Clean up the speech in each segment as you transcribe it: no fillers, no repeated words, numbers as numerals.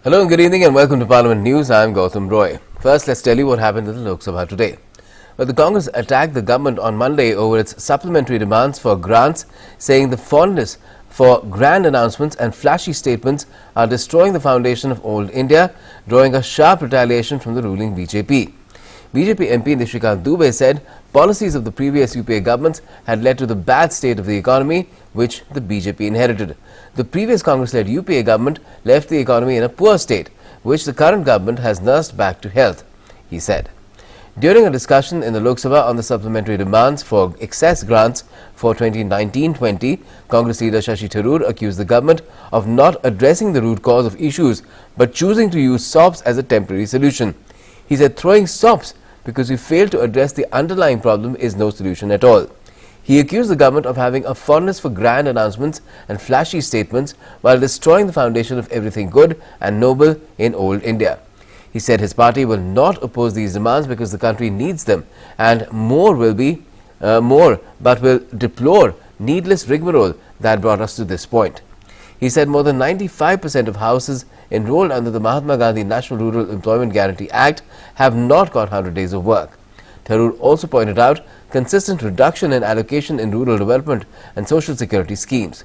Hello and good evening and welcome to Parliament News. I am Gautam Roy. First, let's tell you what happened in the Lok Sabha today. Well, the Congress attacked the government on Monday over its supplementary demands for grants, saying the fondness for grand announcements and flashy statements are destroying the foundation of old India, drawing a sharp retaliation from the ruling BJP. BJP MP Nishikant Dubey said policies of the previous UPA governments had led to the bad state of the economy, which the BJP inherited. The previous Congress-led UPA government left the economy in a poor state, which the current government has nursed back to health, he said. During a discussion in the Lok Sabha on the supplementary demands for excess grants for 2019-20, Congress leader Shashi Tharoor accused the government of not addressing the root cause of issues but choosing to use SOPs as a temporary solution. He said throwing SOPs because we failed to address the underlying problem is no solution at all. He accused the government of having a fondness for grand announcements and flashy statements while destroying the foundation of everything good and noble in old India. He said his party will not oppose these demands because the country needs them, and more but will deplore needless rigmarole that brought us to this point. He said more than 95% of houses enrolled under the Mahatma Gandhi National Rural Employment Guarantee Act have not got 100 days of work. Tharoor also pointed out consistent reduction in allocation in rural development and social security schemes.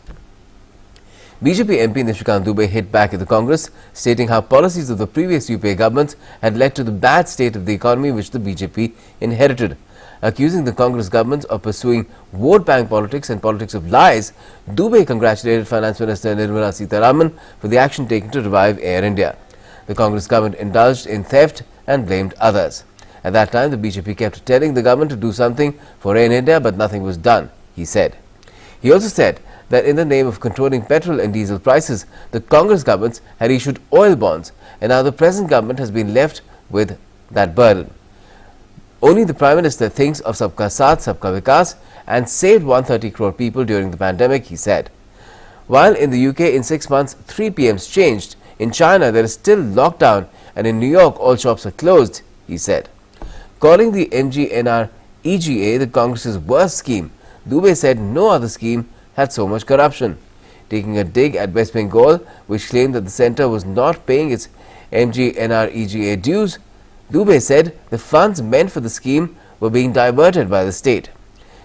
BJP MP Nishikant Dubey hit back at the Congress, stating how policies of the previous UPA governments had led to the bad state of the economy which the BJP inherited. Accusing the Congress government of pursuing vote bank politics and politics of lies, Dubey congratulated Finance Minister Nirmala Sitharaman for the action taken to revive Air India. The Congress government indulged in theft and blamed others. At that time, the BJP kept telling the government to do something for Air India, but nothing was done, he said. He also said that in the name of controlling petrol and diesel prices, the Congress governments had issued oil bonds, and now the present government has been left with that burden. Only the Prime Minister thinks of Sabka Saath, Sabka Vikas and saved 130 crore people during the pandemic, he said. While in the UK in 6 months 3 PMs changed, in China there is still lockdown and in New York all shops are closed, he said. Calling the MGNREGA the Congress's worst scheme, Dubey said no other scheme had so much corruption. Taking a dig at West Bengal, which claimed that the centre was not paying its MGNREGA dues, Dubey said the funds meant for the scheme were being diverted by the state.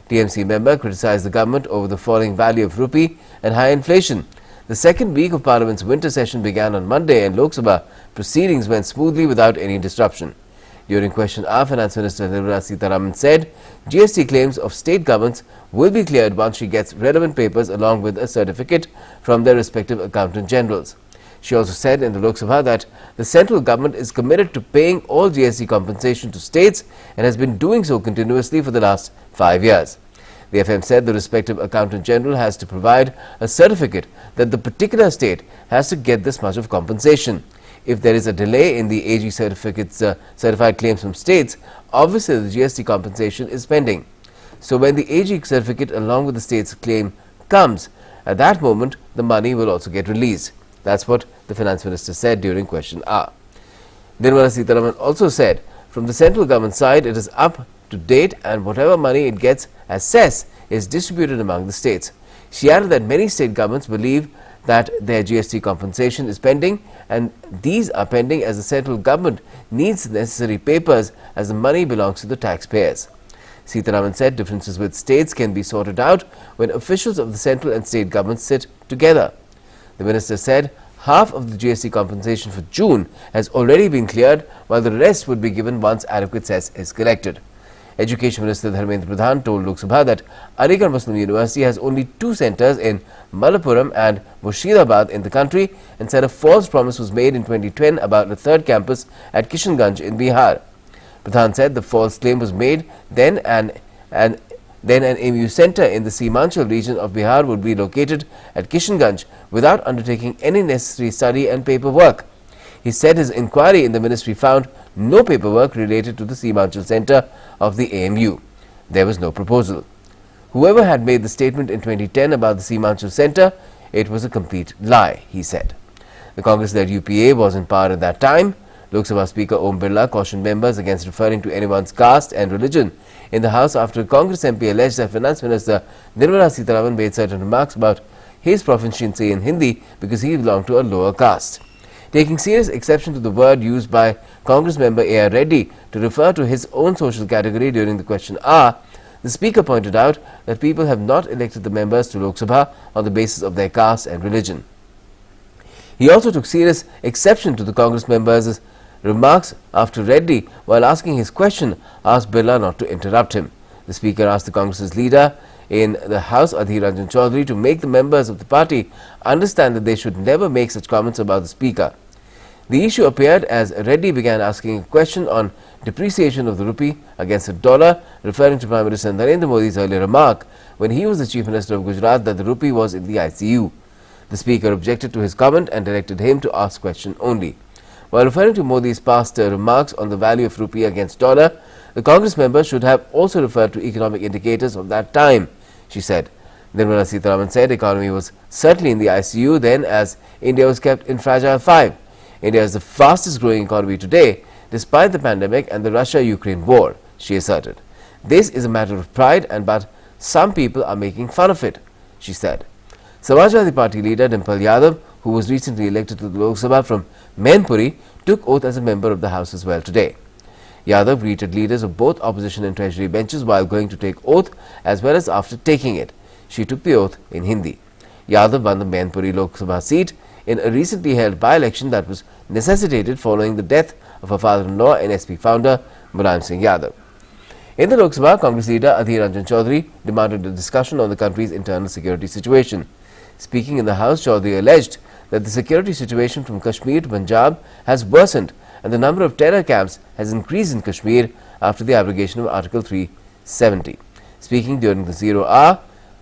TMC member criticized the government over the falling value of rupee and high inflation. The second week of Parliament's winter session began on Monday and Lok Sabha proceedings went smoothly without any disruption. During question hour, Finance Minister Nirmala Sitharaman said GST claims of state governments will be cleared once she gets relevant papers along with a certificate from their respective accountant generals. She also said in the Lok Sabha that the central government is committed to paying all GST compensation to states and has been doing so continuously for the last 5 years. The FM said the respective accountant general has to provide a certificate that the particular state has to get this much of compensation. If there is a delay in the AG certificates, certified claims from states, obviously the GST compensation is pending. So when the AG certificate along with the state's claim comes, at that moment the money will also get released. That's what the Finance Minister said during question hour. Nirmala Sitharaman also said from the central government side it is up to date and whatever money it gets as cess is distributed among the states. She added that many state governments believe that their GST compensation is pending, and these are pending as the central government needs the necessary papers as the money belongs to the taxpayers. Sitharaman said differences with states can be sorted out when officials of the central and state governments sit together. The minister said half of the GST compensation for June has already been cleared, while the rest would be given once adequate cess is collected. Education Minister Dharmendra Pradhan told Lok Sabha that Aligarh Muslim University has only 2 centres in Malappuram and Murshidabad in the country, and said a false promise was made in 2010 about a third campus at Kishanganj in Bihar. Pradhan said the false claim was made then an MU centre in the Seemanchal region of Bihar would be located at Kishanganj without undertaking any necessary study and paperwork. He said his inquiry in the ministry found no paperwork related to the Seemanchal centre of the AMU. There was no proposal. Whoever had made the statement in 2010 about the Seemanchal centre, it was a complete lie, he said. The Congress-led UPA was in power at that time. Lok Sabha Speaker Om Birla cautioned members against referring to anyone's caste and religion in the House after a Congress MP alleged that Finance Minister Nirmala Sitharaman made certain remarks about his proficiency in Hindi because he belonged to a lower caste. Taking serious exception to the word used by Congress member A.R. Reddy to refer to his own social category during the question hour, the Speaker pointed out that people have not elected the members to Lok Sabha on the basis of their caste and religion. He also took serious exception to the Congress members' remarks after Reddy, while asking his question, asked Birla not to interrupt him. The Speaker asked the Congress's leader in the House, Adhir Ranjan Chaudhary, to make the members of the party understand that they should never make such comments about the Speaker. The issue appeared as Reddy began asking a question on depreciation of the rupee against the dollar, referring to Prime Minister Narendra Modi's earlier remark when he was the Chief Minister of Gujarat that the rupee was in the ICU. The Speaker objected to his comment and directed him to ask question only. While referring to Modi's past remarks on the value of rupee against dollar, the Congress member should have also referred to economic indicators of that time, she said. Nirmala Sitharaman said economy was certainly in the ICU then, as India was kept in fragile 5. India is the fastest growing economy today despite the pandemic and the Russia-Ukraine war, she asserted. This is a matter of pride, but some people are making fun of it, she said. Samajwadi Party leader Dimple Yadav, who was recently elected to the Lok Sabha from Mainpuri, took oath as a member of the House as well today. Yadav greeted leaders of both opposition and treasury benches while going to take oath as well as after taking it. She took the oath in Hindi. Yadav won the Mainpuri Lok Sabha seat in a recently held by-election that was necessitated following the death of her father-in-law and NSP founder Mulayam Singh Yadav. In the Lok Sabha, Congress leader Adhir Ranjan Chaudhary demanded a discussion on the country's internal security situation. Speaking in the House, Chaudhary alleged that the security situation from Kashmir to Punjab has worsened and the number of terror camps has increased in Kashmir after the abrogation of Article 370. Speaking during the zero hour,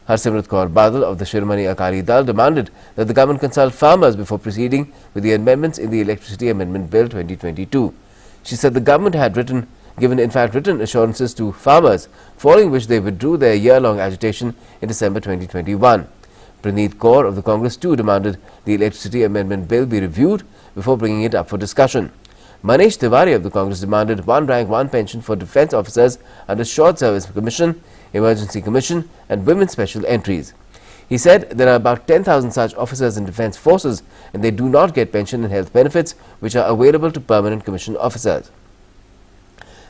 Harsimrat Kaur Badal of the Shiromani Akali Dal demanded that the government consult farmers before proceeding with the amendments in the Electricity Amendment Bill 2022. She said the government had given written assurances to farmers, following which they withdrew their year-long agitation in December 2021. Praneeth Kaur of the Congress too demanded the Electricity Amendment Bill be reviewed before bringing it up for discussion. Manish Tiwari of the Congress demanded one rank, one pension for defence officers under Short Service Commission, Emergency Commission and Women's Special Entries. He said there are about 10,000 such officers in defence forces and they do not get pension and health benefits which are available to permanent commission officers.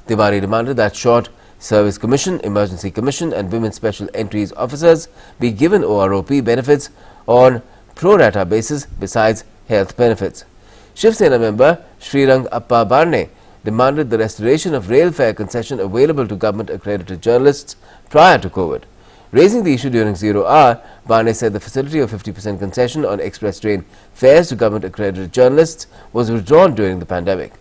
Tiwari demanded that Short Service Commission, Emergency Commission and Women's Special Entries officers be given OROP benefits on pro rata basis besides health benefits. Shiv Sena member Srirang Appa Barne demanded the restoration of rail fare concession available to government-accredited journalists prior to COVID. Raising the issue during zero hour, Barne said the facility of 50% concession on express train fares to government-accredited journalists was withdrawn during the pandemic.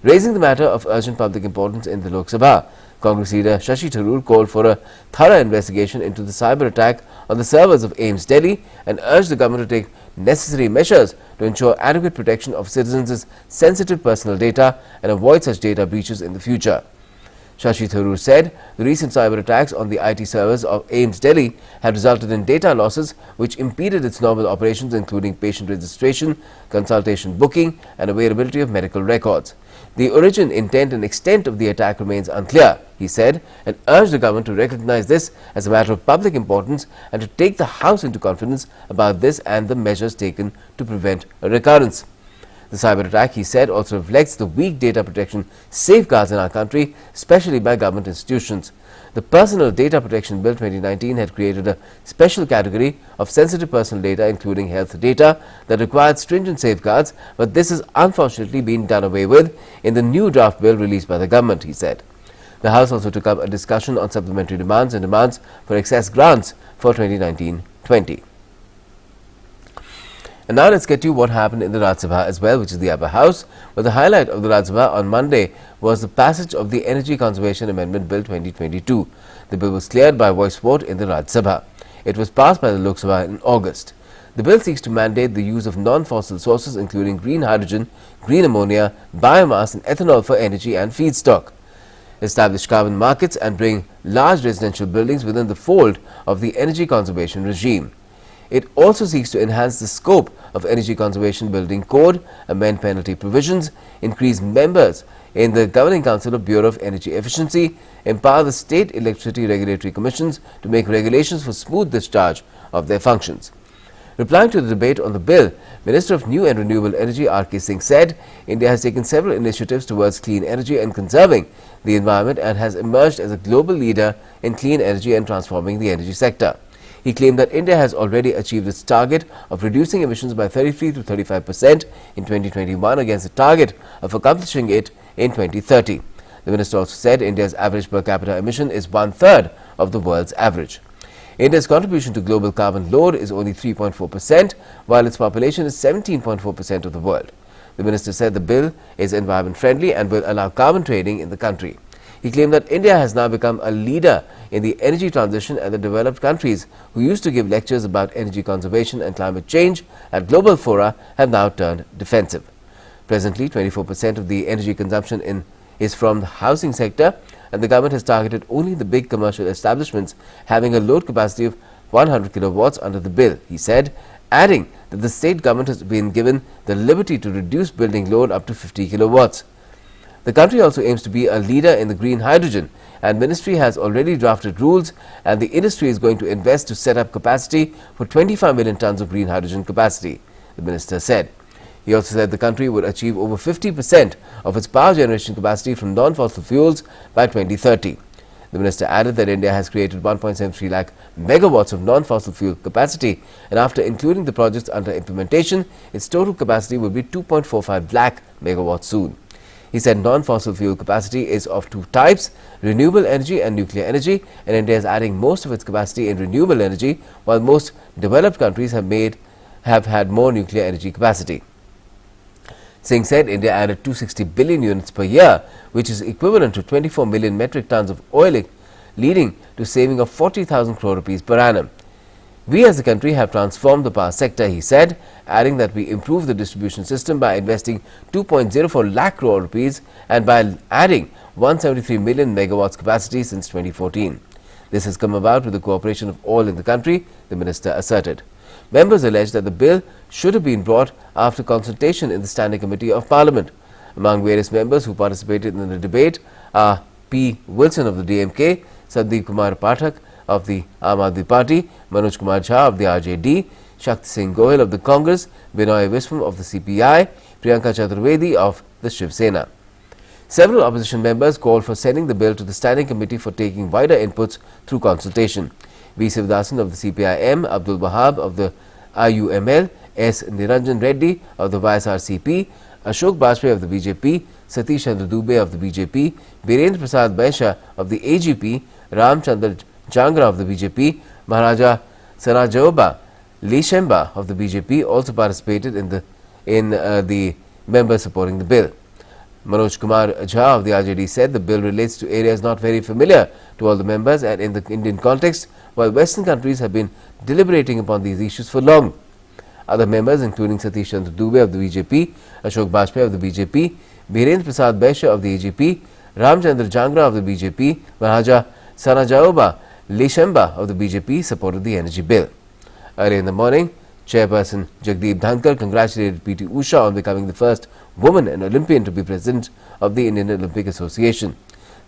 Raising the matter of urgent public importance in the Lok Sabha, Congress leader Shashi Tharoor called for a thorough investigation into the cyber attack on the servers of AIIMS Delhi and urged the government to take necessary measures to ensure adequate protection of citizens' sensitive personal data and avoid such data breaches in the future. Shashi Tharoor said the recent cyber attacks on the IT servers of AIIMS Delhi had resulted in data losses which impeded its normal operations, including patient registration, consultation booking and availability of medical records. The origin, intent and extent of the attack remains unclear, he said, and urged the government to recognize this as a matter of public importance and to take the House into confidence about this and the measures taken to prevent a recurrence. The cyber attack, he said, also reflects the weak data protection safeguards in our country, especially by government institutions. The Personal Data Protection Bill 2019 had created a special category of sensitive personal data, including health data, that required stringent safeguards, but this has unfortunately been done away with in the new draft bill released by the government, he said. The House also took up a discussion on supplementary demands and demands for excess grants for 2019-20. And now let's get to what happened in the Rajya Sabha as well, which is the upper house. But the highlight of the Rajya Sabha on Monday was the passage of the Energy Conservation Amendment Bill 2022. The bill was cleared by voice vote in the Rajya Sabha. It was passed by the Lok Sabha in August. The bill seeks to mandate the use of non-fossil sources including green hydrogen, green ammonia, biomass and ethanol for energy and feedstock, establish carbon markets and bring large residential buildings within the fold of the energy conservation regime. It also seeks to enhance the scope of Energy Conservation Building Code, amend penalty provisions, increase members in the Governing Council of Bureau of Energy Efficiency, empower the State Electricity Regulatory Commissions to make regulations for smooth discharge of their functions. Replying to the debate on the bill, Minister of New and Renewable Energy R.K. Singh said India has taken several initiatives towards clean energy and conserving the environment and has emerged as a global leader in clean energy and transforming the energy sector. He claimed that India has already achieved its target of reducing emissions by 33 to 35% in 2021 against a target of accomplishing it in 2030. The minister also said India's average per capita emission is one-third of the world's average. India's contribution to global carbon load is only 3.4%, while its population is 17.4% of the world. The minister said the bill is environment-friendly and will allow carbon trading in the country. He claimed that India has now become a leader in the energy transition, and the developed countries who used to give lectures about energy conservation and climate change at global fora have now turned defensive. Presently, 24% of the energy consumption is from the housing sector, and the government has targeted only the big commercial establishments having a load capacity of 100 kilowatts under the bill, he said, adding that the state government has been given the liberty to reduce building load up to 50 kilowatts. The country also aims to be a leader in the green hydrogen, and ministry has already drafted rules, and the industry is going to invest to set up capacity for 25 million tons of green hydrogen capacity, the minister said. He also said the country would achieve over 50% of its power generation capacity from non-fossil fuels by 2030. The minister added that India has created 1.73 lakh megawatts of non-fossil fuel capacity, and after including the projects under implementation, its total capacity will be 2.45 lakh megawatts soon. He said non-fossil fuel capacity is of two types, renewable energy and nuclear energy, and India is adding most of its capacity in renewable energy, while most developed countries have had more nuclear energy capacity. Singh said India added 260 billion units per year, which is equivalent to 24 million metric tons of oil, leading to saving of 40,000 crore rupees per annum. We as a country have transformed the power sector, he said, adding that we improved the distribution system by investing 2.04 lakh crore rupees and by adding 173 million megawatts capacity since 2014. This has come about with the cooperation of all in the country, the minister asserted. Members alleged that the bill should have been brought after consultation in the Standing Committee of Parliament. Among various members who participated in the debate are P. Wilson of the DMK, Sandeep Kumar Pathak of the Aam Aadmi Party, Manoj Kumar Jha of the RJD, Shakti Singh Gohil of the Congress, Binoy Viswam of the CPI, Priyanka Chaturvedi of the Shiv Sena. Several opposition members called for sending the bill to the Standing Committee for taking wider inputs through consultation. V. Sivadathan of the CPI-M, Abdul Wahab of the IUML, S. Niranjan Reddy of the YSRCP, Ashok Bajpai of the BJP, Satish Chandra Dubey of the BJP, Birendra Prasad Baisha of the AGP, Ram Chandra Jangra of the BJP, Maharaja Sanajaoba Lishemba of the BJP also participated in the members supporting the bill. Manoj Kumar Jha of the RJD said the bill relates to areas not very familiar to all the members and in the Indian context, while Western countries have been deliberating upon these issues for long. Other members, including Satish Chandra Dubey of the BJP, Ashok Bajpai of the BJP, Birendra Prasad Baisha of the AGP, Ram Chandra Jangra of the BJP, Maharaja Sanajaoba Lishemba of the BJP supported the energy bill. Early in the morning, Chairperson Jagdeep Dhankar congratulated P.T. Usha on becoming the first woman and Olympian to be president of the Indian Olympic Association.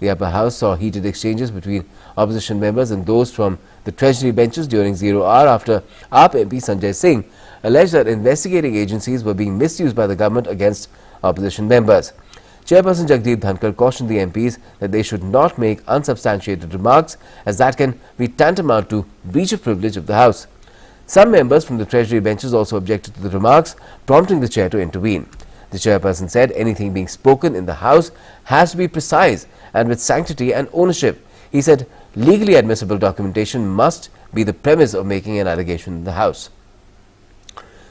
The upper house saw heated exchanges between opposition members and those from the Treasury benches during 0 hour after AAP MP Sanjay Singh alleged that investigating agencies were being misused by the government against opposition members. Chairperson Jagdeep Dhankar cautioned the MPs that they should not make unsubstantiated remarks, as that can be tantamount to breach of privilege of the House. Some members from the Treasury benches also objected to the remarks, prompting the chair to intervene. The chairperson said anything being spoken in the House has to be precise and with sanctity and ownership. He said legally admissible documentation must be the premise of making an allegation in the House.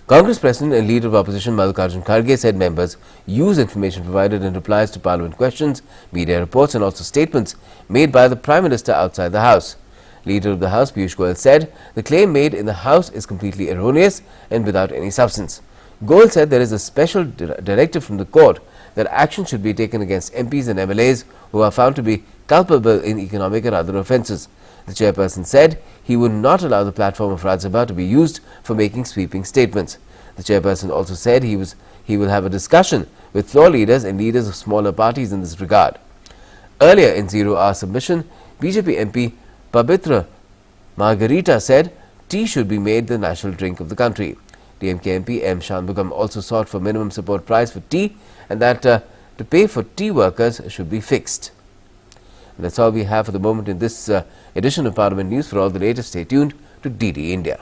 Congress President and Leader of Opposition Mallikarjun Kharge said members use information provided in replies to Parliament questions, media reports and also statements made by the Prime Minister outside the House. Leader of the House Piyush Goyal said the claim made in the House is completely erroneous and without any substance. Goyal said there is a special directive from the court that action should be taken against MPs and MLAs who are found to be culpable in economic and other offences. The chairperson said he would not allow the platform of Rajya Sabha to be used for making sweeping statements. The chairperson also said he will have a discussion with floor leaders and leaders of smaller parties in this regard. Earlier in 0 hour submission, BJP MP Pabitra Margarita said tea should be made the national drink of the country. DMK MP M. Shanmugam also sought for minimum support price for tea and that to pay for tea workers should be fixed. And that's all we have for the moment in this edition of Parliament News. For all the latest, stay tuned to DD India.